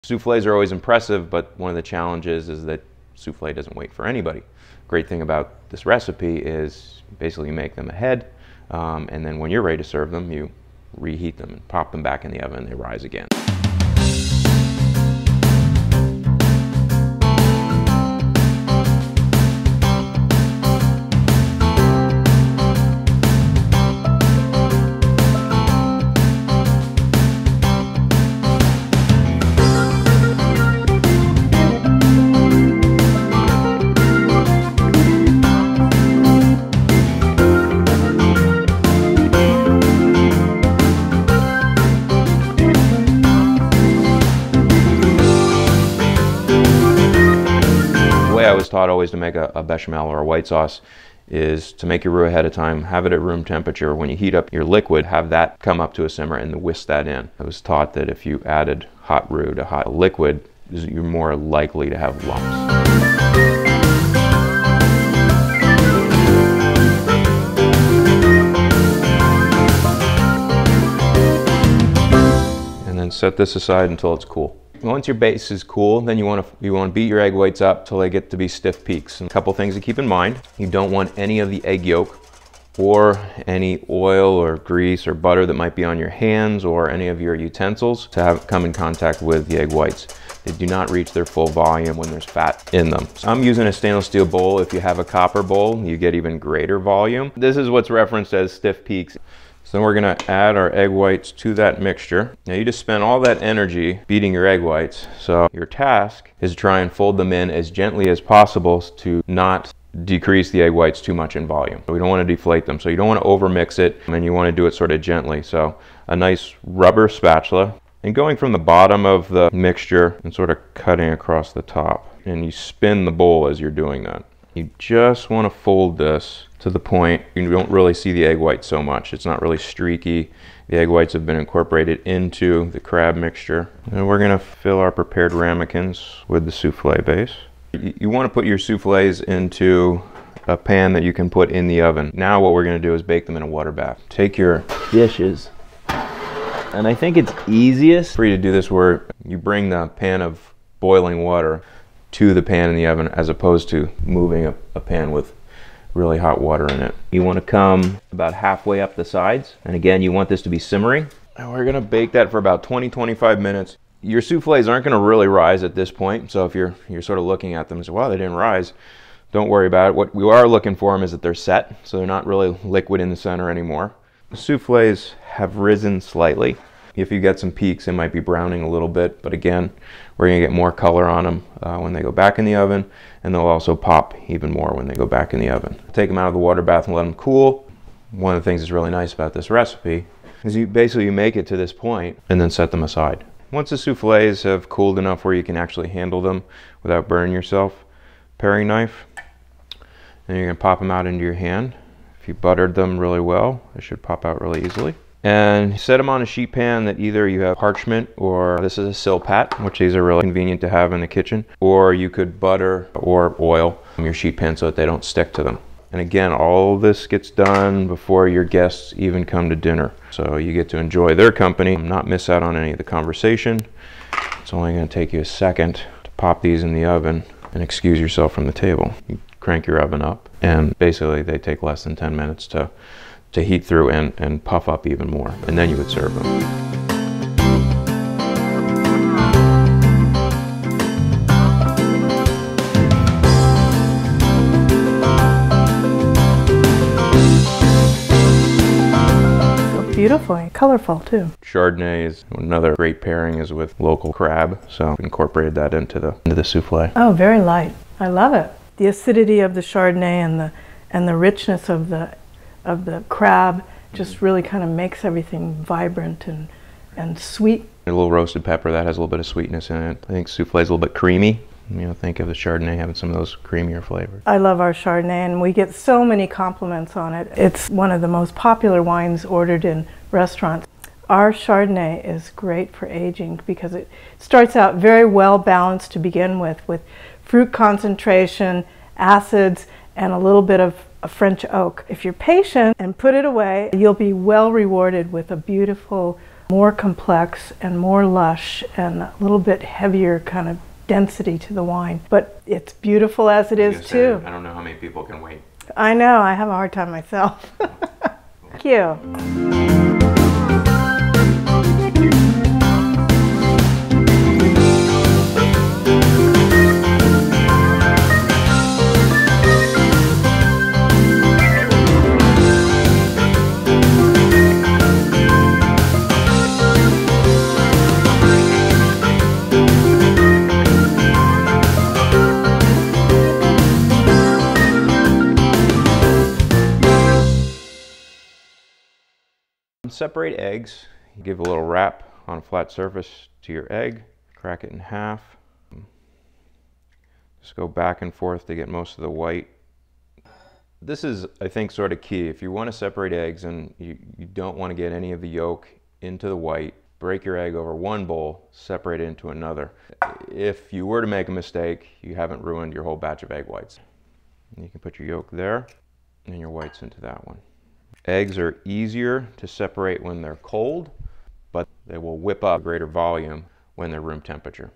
Soufflés are always impressive, but one of the challenges is that souffle doesn't wait for anybody. Great thing about this recipe is basically you make them ahead, and then when you're ready to serve them, you reheat them and pop them back in the oven and they rise again. I was taught always to make a bechamel or a white sauce is to make your roux ahead of time, have it at room temperature. When you heat up your liquid, have that come up to a simmer and whisk that in. I was taught that if you added hot roux to hot liquid, you're more likely to have lumps. And then set this aside until it's cool. Once your base is cool, then you want to beat your egg whites up till they get to be stiff peaks. And a couple things to keep in mind: you don't want any of the egg yolk or any oil or grease or butter that might be on your hands or any of your utensils to come in contact with the egg whites. They do not reach their full volume when there's fat in them. So I'm using a stainless steel bowl. If you have a copper bowl, you get even greater volume. This is what's referenced as stiff peaks. So then we're going to add our egg whites to that mixture. Now you just spent all that energy beating your egg whites. So your task is to try and fold them in as gently as possible to not decrease the egg whites too much in volume. We don't want to deflate them. So you don't want to overmix it, and you want to do it sort of gently. So a nice rubber spatula, and going from the bottom of the mixture and sort of cutting across the top. And you spin the bowl as you're doing that. You just want to fold this to the point you don't really see the egg white so much. It's not really streaky. The egg whites have been incorporated into the crab mixture. And we're going to fill our prepared ramekins with the souffle base. You want to put your souffles into a pan that you can put in the oven. Now what we're going to do is bake them in a water bath. Take your dishes, and I think it's easiest for you to do this where you bring the pan of boiling water to the pan in the oven as opposed to moving a pan with really hot water in it. You want to come about halfway up the sides, and again you want this to be simmering, and we're going to bake that for about 20-25 minutes. Your souffles aren't going to really rise at this point, so if you're sort of looking at them and say, wow, they didn't rise, don't worry about it. What we are looking for them is that they're set, so they're not really liquid in the center anymore. The souffles have risen slightly. If you get some peaks, it might be browning a little bit, but again, we're going to get more color on them when they go back in the oven, and they'll also pop even more when they go back in the oven. Take them out of the water bath and let them cool. One of the things that's really nice about this recipe is you make it to this point and then set them aside. Once the souffles have cooled enough where you can actually handle them without burning yourself, paring knife, and you're going to pop them out into your hand. If you buttered them really well, they should pop out really easily. And set them on a sheet pan that either you have parchment, or this is a silpat, which these are really convenient to have in the kitchen, or you could butter or oil your sheet pan so that they don't stick to them. And again, all this gets done before your guests even come to dinner. So you get to enjoy their company, not miss out on any of the conversation. It's only going to take you a second to pop these in the oven and excuse yourself from the table. You crank your oven up, and basically they take less than 10 minutes to heat through and puff up even more, and then you would serve them. So beautiful and colorful too. Chardonnay is another great pairing, is with local crab, so we incorporated that into the souffle. Oh, very light. I love it. The acidity of the Chardonnay and the richness of the crab just really kind of makes everything vibrant and sweet. A little roasted pepper that has a little bit of sweetness in it. I think souffle is a little bit creamy. You know, think of the Chardonnay having some of those creamier flavors. I love our Chardonnay, and we get so many compliments on it. It's one of the most popular wines ordered in restaurants. Our Chardonnay is great for aging because it starts out very well balanced to begin with fruit concentration, acids, and a little bit of a French oak. If you're patient and put it away, you'll be well rewarded with a beautiful more complex and more lush and a little bit heavier kind of density to the wine. But it's beautiful as it is too. I don't know how many people can wait. I know, I have a hard time myself. Thank you. Separate eggs. You give a little wrap on a flat surface to your egg, crack it in half. Just go back and forth to get most of the white. This is, I think, sort of key. If you want to separate eggs and you don't want to get any of the yolk into the white, break your egg over one bowl, separate it into another. If you were to make a mistake, you haven't ruined your whole batch of egg whites. And you can put your yolk there and your whites into that one. Eggs are easier to separate when they're cold, but they will whip up greater volume when they're room temperature.